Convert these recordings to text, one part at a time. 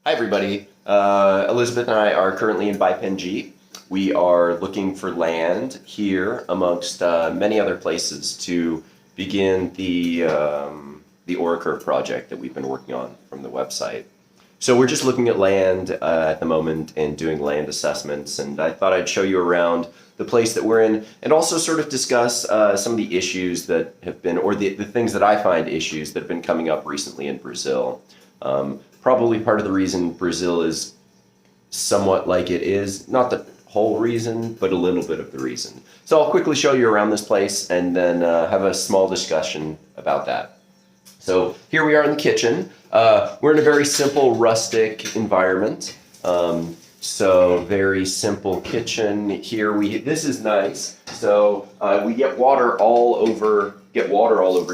Hi, everybody. Elizabeth and I are currently in Baependi. We are looking for land here amongst many other places to begin the Aura Curve project that we've been working on from the website. So we're just looking at land at the moment and doing land assessments, and I thought I'd show you around the place that we're in and also sort of discuss some of the issues that have been, or the things that I find issues that have been coming up recently in Brazil. Probably part of the reason Brazil is somewhat like it is, not the whole reason, but a little bit of the reason. So I'll quickly show you around this place and then have a small discussion about that. So here we are in the kitchen. We're in a very simple, rustic environment. So very simple kitchen here. This is nice. So we get water all over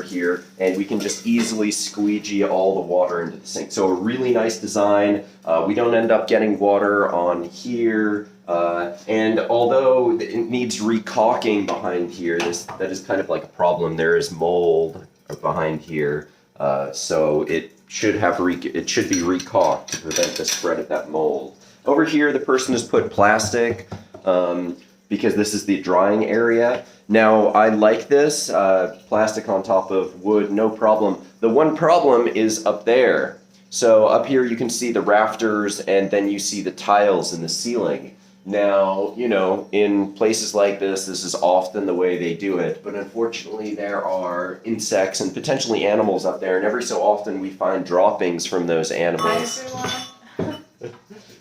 here, and we can just easily squeegee all the water into the sink. So a really nice design. We don't end up getting water on here. And although it needs recaulking behind here, that is kind of like a problem. There is mold behind here. So it should be recaulked to prevent the spread of that mold. Over here, the person has put plastic because this is the drying area. Now, I like this, plastic on top of wood, no problem. The one problem is up there. So up here you can see the rafters and then you see the tiles in the ceiling. Now, in places like this is often the way they do it, but unfortunately there are insects and potentially animals up there, and every so often we find droppings from those animals.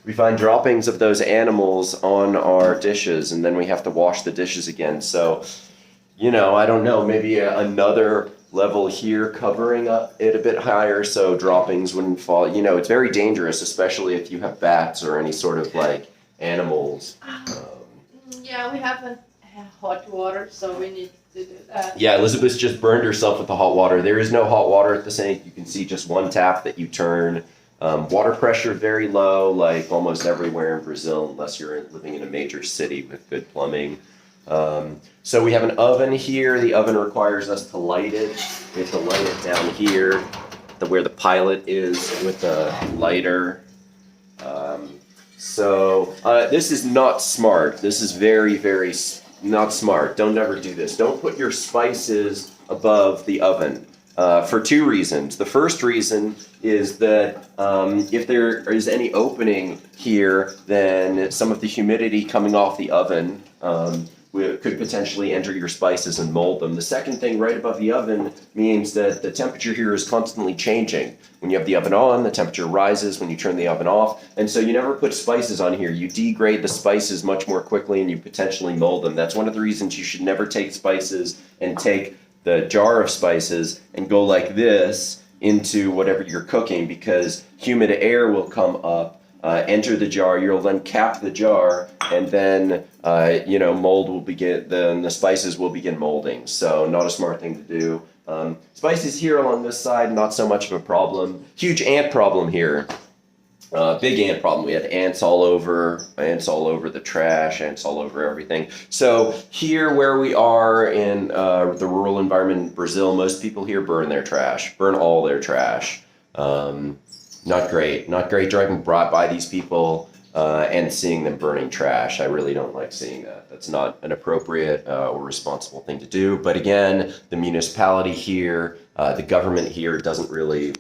We find droppings of those animals on our dishes, and then we have to wash the dishes again. So, I don't know, maybe another level here covering up it a bit higher so droppings wouldn't fall. It's very dangerous, especially if you have bats or any sort of animals. Yeah, we haven't hot water, so we need to do that. Yeah, Elizabeth just burned herself with the hot water. There is no hot water at the sink. You can see just one tap that you turn. Water pressure very low, like almost everywhere in Brazil, unless you're living in a major city with good plumbing. So we have an oven here. The oven requires us to light it. We have to light it down here, where the pilot is with a lighter. So this is not smart. This is very, very not smart. Don't ever do this. Don't put your spices above the oven for two reasons. The first reason is that if there is any opening here, then some of the humidity coming off the oven could potentially enter your spices and mold them. The second thing right above the oven means that the temperature here is constantly changing. When you have the oven on, the temperature rises when you turn the oven off. And so you never put spices on here. You degrade the spices much more quickly and you potentially mold them. That's one of the reasons you should never take spices and take the jar of spices and go like this into whatever you're cooking, because humid air will come up, enter the jar, you'll then cap the jar, and then mold will begin, then the spices will begin molding. So not a smart thing to do. Spices here along this side, not so much of a problem. Huge ant problem here. Big ant problem. We had ants all over the trash, ants all over everything. So here where we are in the rural environment in Brazil, most people here burn all their trash. Not great driving by these people and seeing them burning trash. I really don't like seeing that. That's not an appropriate or responsible thing to do. But again, the municipality here, the government here doesn't really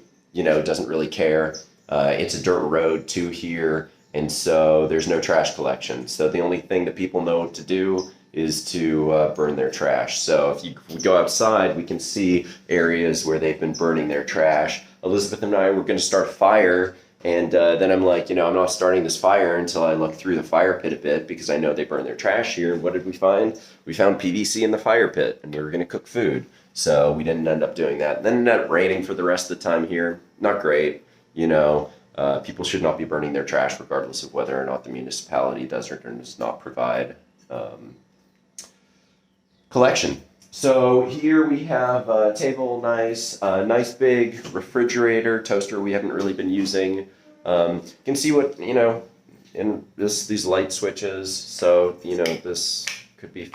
care. It's a dirt road to here, and so there's no trash collection. So the only thing that people know to do is to burn their trash. So if we go outside, we can see areas where they've been burning their trash. Elizabeth and I were going to start a fire, and then I'm like, I'm not starting this fire until I look through the fire pit a bit, because I know they burn their trash here. And what did we find? We found PVC in the fire pit, and we were going to cook food. So we didn't end up doing that. Then it ended up raining for the rest of the time here. Not great. People should not be burning their trash regardless of whether or not the municipality does or does not provide collection. So here we have a table, nice big refrigerator, toaster we haven't really been using. You can see what, in these light switches. So, this could be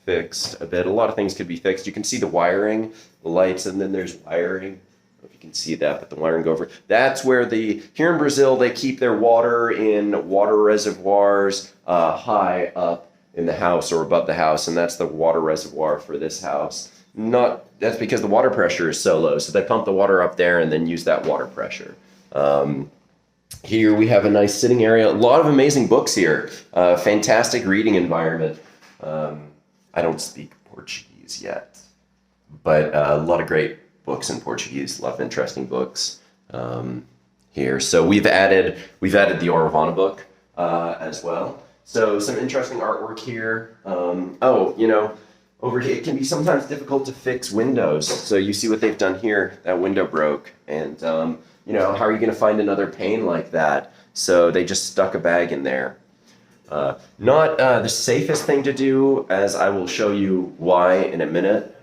fixed a bit. A lot of things could be fixed. You can see the wiring, the lights, and then there's wiring if you can see that, but the wiring go over. That's where here in Brazil, they keep their water in water reservoirs high up in the house or above the house, and that's the water reservoir for this house. That's because the water pressure is so low, so they pump the water up there and then use that water pressure. Here we have a nice sitting area, a lot of amazing books here, fantastic reading environment. I don't speak Portuguese yet, but a lot of great books in Portuguese, a lot of interesting books here. So we've added the Oravana book as well. So some interesting artwork here. Over here it can be sometimes difficult to fix windows. So you see what they've done here. That window broke, and how are you going to find another pane like that? So they just stuck a bag in there. Not the safest thing to do, as I will show you why in a minute.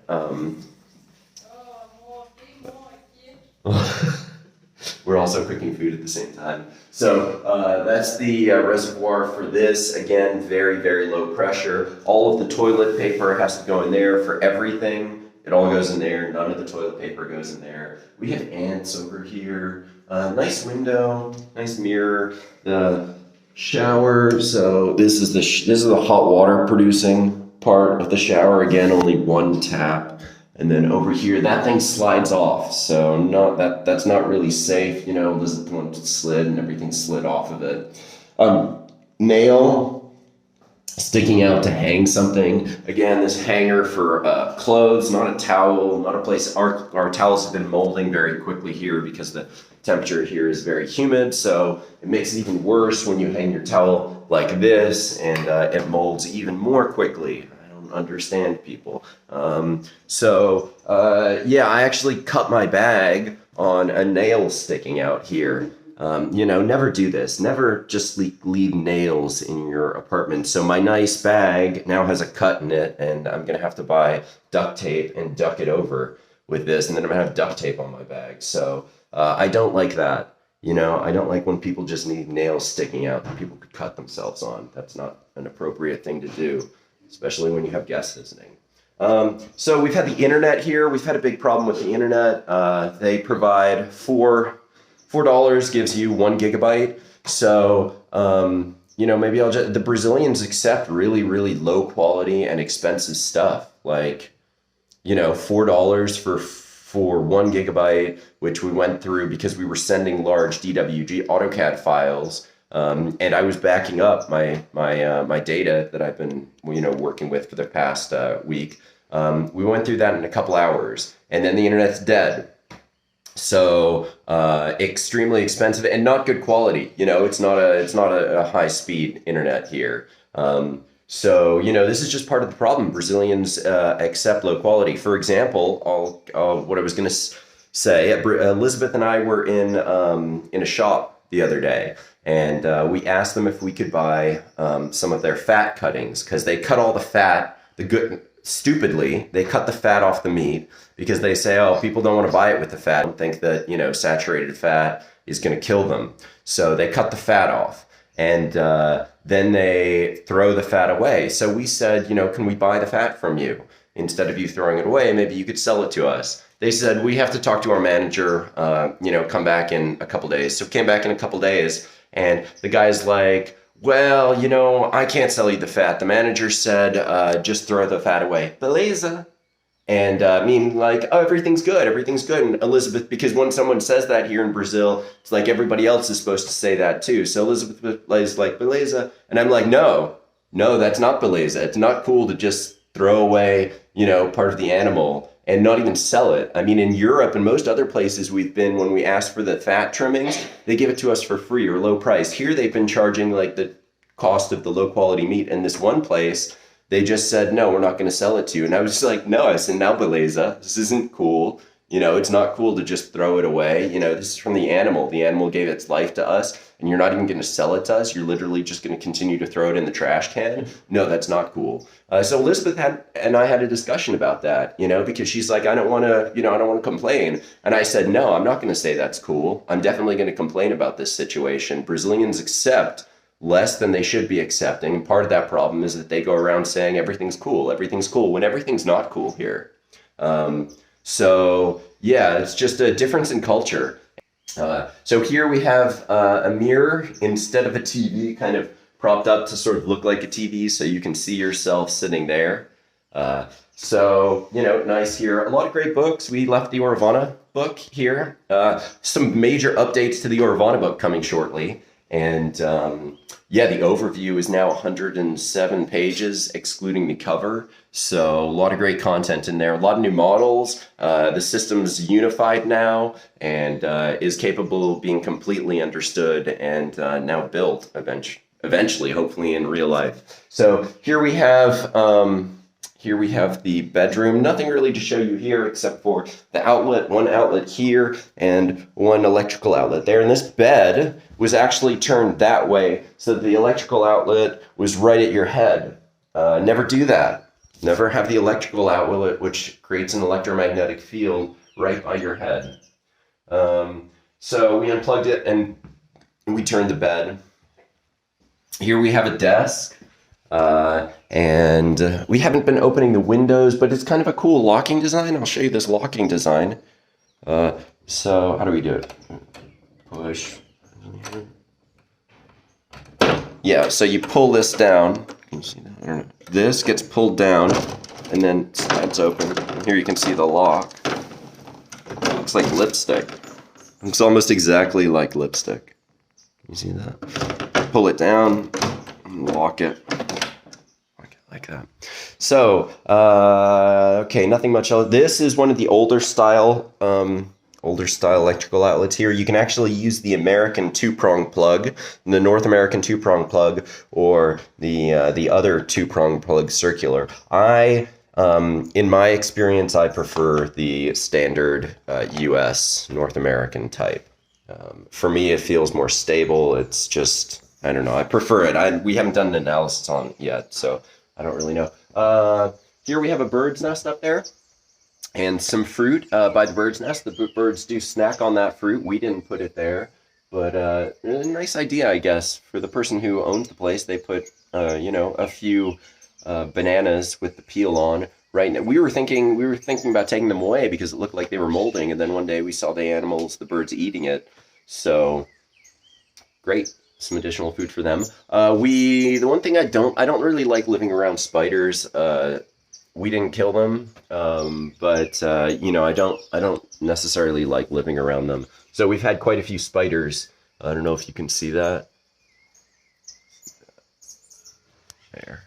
We're also cooking food at the same time. So that's the reservoir for this. Again, very, very low pressure. All of the toilet paper has to go in there for everything. It all goes in there. None of the toilet paper goes in there. We have ants over here. Nice window, nice mirror. The shower. So this is the hot water producing part of the shower. Again, only one tap. And then over here, that thing slides off. So that's not really safe. Elizabeth once slid and everything slid off of it. Nail sticking out to hang something. Again, this hanger for clothes, not a towel, not a place. Our towels have been molding very quickly here because the temperature here is very humid. So it makes it even worse when you hang your towel like this, and it molds even more quickly. Understand people. I actually cut my bag on a nail sticking out here. Never do this. Never just leave nails in your apartment. So my nice bag now has a cut in it, and I'm gonna have to buy duct tape and duck it over with this, and then I'm gonna have duct tape on my bag. So I don't like that. I don't like when people just leave nails sticking out that people could cut themselves on. That's not an appropriate thing to do, especially when you have guests visiting. So we've had the internet here. We've had a big problem with the internet. They provide $4 gives you 1 gigabyte. So, maybe the Brazilians accept really, really low quality and expensive stuff. Like, $4 for 1 gigabyte, which we went through because we were sending large DWG AutoCAD files. And I was backing up my data that I've been working with for the past week. We went through that in a couple hours, and then the internet's dead. So extremely expensive and not good quality. It's not a high speed internet here. This is just part of the problem. Brazilians accept low quality. For example, what I was going to say, Elizabeth and I were in a shop the other day. And we asked them if we could buy some of their fat cuttings, because they cut all the fat, stupidly, they cut the fat off the meat because they say, people don't want to buy it with the fat. I don't think that, saturated fat is going to kill them. So they cut the fat off, and then they throw the fat away. So we said, can we buy the fat from you? Instead of you throwing it away, maybe you could sell it to us. They said, we have to talk to our manager, come back in a couple days. So came back in a couple days. And the guy's like, well, I can't sell you the fat. The manager said, just throw the fat away. Beleza. And everything's good. Everything's good. And Elizabeth, because when someone says that here in Brazil, it's like everybody else is supposed to say that too. So Elizabeth is like, beleza. And I'm like, no, that's not beleza. It's not cool to just throw away, part of the animal and not even sell it. I mean, in Europe and most other places we've been, when we ask for the fat trimmings, they give it to us for free or low price. Here they've been charging like the cost of the low quality meat. And this one place, they just said, no, we're not going to sell it to you. And I was just like, no, I said, now beleza, this isn't cool. It's not cool to just throw it away. This is from the animal. The animal gave its life to us, and you're not even going to sell it to us. You're literally just going to continue to throw it in the trash can. No, that's not cool. So Elizabeth and I had a discussion about that, because she's like, I don't want to complain. And I said, no, I'm not going to say that's cool. I'm definitely going to complain about this situation. Brazilians accept less than they should be accepting. And part of that problem is that they go around saying everything's cool, when everything's not cool here. So Yeah, it's just a difference in culture. So here we have a mirror instead of a TV, kind of propped up to sort of look like a TV, so you can see yourself sitting there. So, you know, nice here. A lot of great books. We left the Oravana book here. Some major updates to the Oravana book coming shortly. And yeah, the overview is now 107 pages, excluding the cover. So a lot of great content in there. A lot of new models. The system's unified now and is capable of being completely understood and now built eventually, hopefully in real life. So here we have the bedroom. Nothing really to show you here except for the outlet, one outlet here and one electrical outlet there. And this bed was actually turned that way so that the electrical outlet was right at your head. Never do that. Never have the electrical outlet, which creates an electromagnetic field right by your head. So we unplugged it and we turned the bed. Here we have a desk. And we haven't been opening the windows, but it's kind of a cool locking design. I'll show you this locking design. So how do we do it? Push. Yeah, so you pull this down. Can you see that? I don't know. This gets pulled down and then slides open. Here you can see the lock. It looks like lipstick. It's almost exactly like lipstick. Can you see that? Pull it down and lock it. Like that. So, okay, nothing much else. This is one of the older style electrical outlets here. You can actually use the American two-prong plug, the North American two-prong plug, or the other two-prong plug circular. In my experience, I prefer the standard US North American type. For me, it feels more stable. It's just, I don't know, I prefer it. We haven't done an analysis on it yet, so I don't really know. Here we have a bird's nest up there and some fruit by the bird's nest. The birds do snack on that fruit. We didn't put it there, but a nice idea, I guess. For the person who owns the place, they put, you know, a few bananas with the peel on. Right now, we were thinking about taking them away because it looked like they were molding, and then one day we saw the birds eating it. So great. Some additional food for them. The one thing I don't really like living around spiders. We didn't kill them, but you know, I don't necessarily like living around them. So we've had quite a few spiders. I don't know if you can see that. There.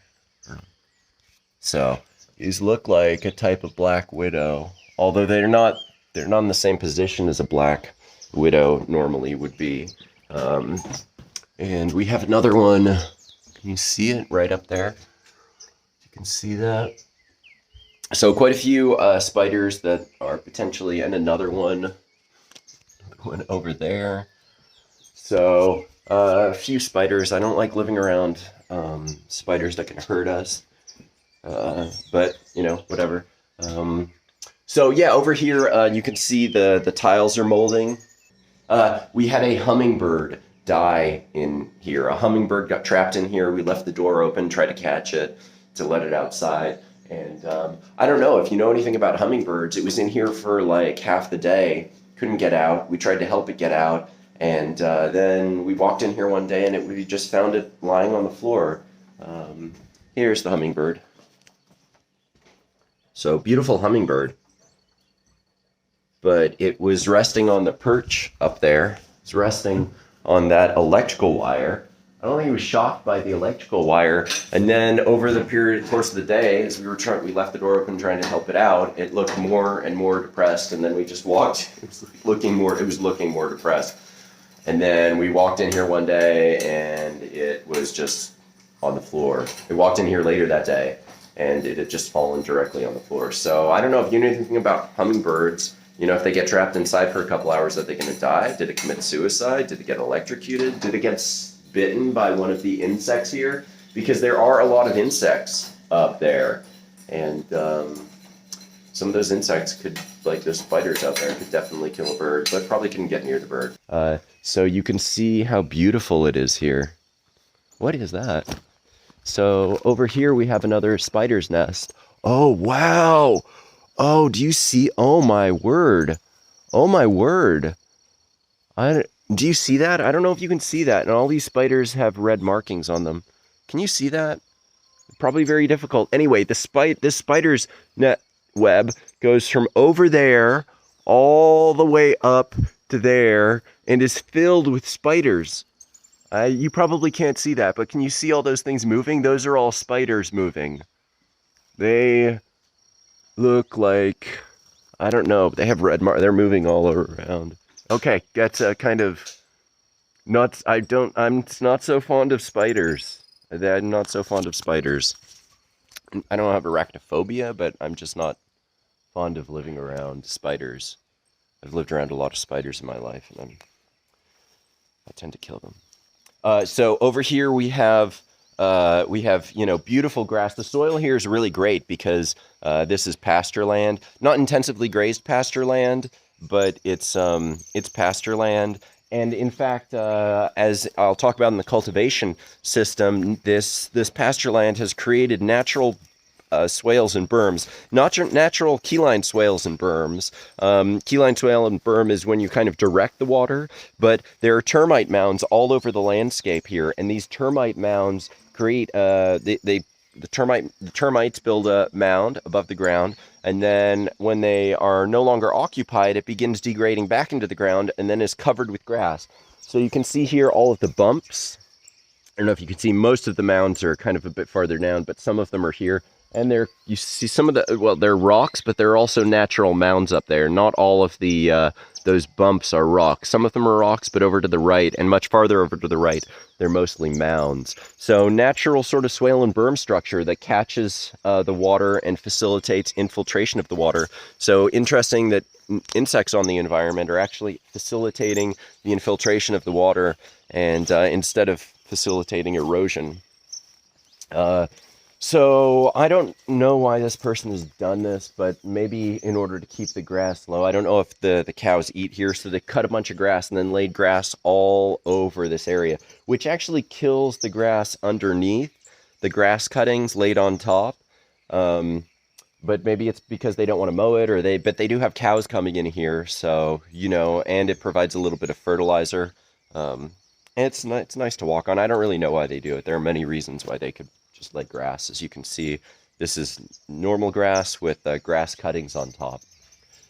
So these look like a type of black widow, although they're not in the same position as a black widow normally would be. And we have another one. Can you see it right up there? You can see that. So quite a few spiders that are potentially, and another one over there. So a few spiders. I don't like living around spiders that can hurt us. But you know, whatever. So yeah, over here you can see the tiles are molding. We had a hummingbird die in here. A hummingbird got trapped in here. We left the door open, tried to catch it to let it outside. And I don't know if you know anything about hummingbirds. It was in here for like half the day, couldn't get out. We tried to help it get out. And then we walked in here one day and we just found it lying on the floor. Here's the hummingbird. So beautiful hummingbird. But it was resting on the perch up there. It's resting on that electrical wire. I don't think he was shocked by the electrical wire. And then over the course of the day, as we left the door open trying to help it out, it looked more and more depressed. And then we just walked, it was looking more depressed. And then we walked in here one day and it was just on the floor. We walked in here later that day and it had just fallen directly on the floor. So I don't know if you know anything about hummingbirds. You know, if they get trapped inside for a couple hours, are they going to die? Did it commit suicide? Did it get electrocuted? Did it get bitten by one of the insects here? Because there are a lot of insects up there. And some of those insects could, like those spiders out there, could definitely kill a bird, but probably couldn't get near the bird. So you can see how beautiful it is here. What is that? So over here we have another spider's nest. Oh, wow! Oh, do you see? Oh my word. Oh my word. I do you see that? I don't know if you can see that. And all these spiders have red markings on them. Can you see that? Probably very difficult. Anyway, this spider's net web goes from over there all the way up to there and is filled with spiders. You probably can't see that, but can you see all those things moving? Those are all spiders moving. They look like, I don't know, but they have red mark. They're moving all around. Okay, that's a kind of not. I'm not so fond of spiders. I'm not so fond of spiders. I don't have arachnophobia, but I'm just not fond of living around spiders. I've lived around a lot of spiders in my life, and I tend to kill them. So over here we have beautiful grass. The soil here is really great because this is pasture land, not intensively grazed pasture land, but it's pasture land. And in fact, as I'll talk about in the cultivation system, this pasture land has created natural swales and berms, not natural keyline swales and berms. Keyline swale and berm is when you kind of direct the water, but there are termite mounds all over the landscape here, and these termite mounds create the termites build a mound above the ground, and then when they are no longer occupied, it begins degrading back into the ground and then is covered with grass. So you can see here all of the bumps. I don't know if you can see, most of the mounds are kind of a bit farther down, but some of them are here. And you see some of the, well, they're rocks, but there are also natural mounds up there. Not all of the those bumps are rocks. Some of them are rocks, but over to the right and much farther over to the right, they're mostly mounds. So natural sort of swale and berm structure that catches the water and facilitates infiltration of the water. So interesting that insects on the environment are actually facilitating the infiltration of the water, and instead of facilitating erosion. So I don't know why this person has done this, but maybe in order to keep the grass low. I don't know if the cows eat here, so they cut a bunch of grass and then laid grass all over this area, which actually kills the grass underneath the grass cuttings laid on top. But maybe it's because they don't want to mow it, but they do have cows coming in here, so, and it provides a little bit of fertilizer. And it's nice to walk on. I don't really know why they do it. There are many reasons why they could just let grass. As you can see, this is normal grass with grass cuttings on top.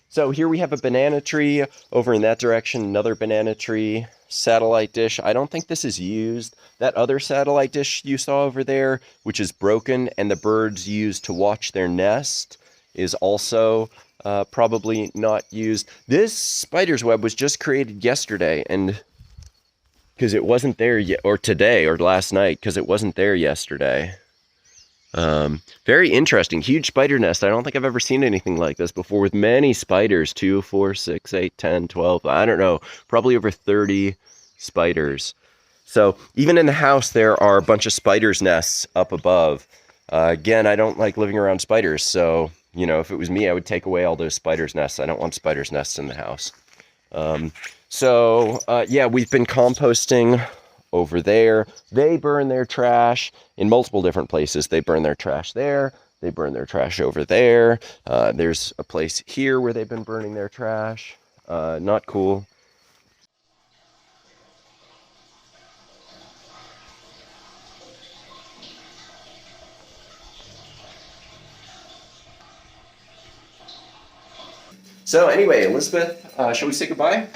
So here we have a banana tree. Over in that direction, another banana tree. Satellite dish. I don't think this is used. That other satellite dish you saw over there, which is broken and the birds use to watch their nest, is also probably not used. This spider's web was just created yesterday, and because it wasn't there yet, or today, or last night, because it wasn't there yesterday. Very interesting. Huge spider nest. I don't think I've ever seen anything like this before, with many spiders. 2, 4, 6, 8, 10, 12. I don't know. Probably over 30 spiders. So even in the house, there are a bunch of spiders' nests up above. Again, I don't like living around spiders. So, if it was me, I would take away all those spiders' nests. I don't want spiders' nests in the house. Yeah, we've been composting over there. They burn their trash in multiple different places. They burn their trash there. They burn their trash over there. There's a place here where they've been burning their trash. Not cool. So anyway, Elizabeth, shall we say goodbye?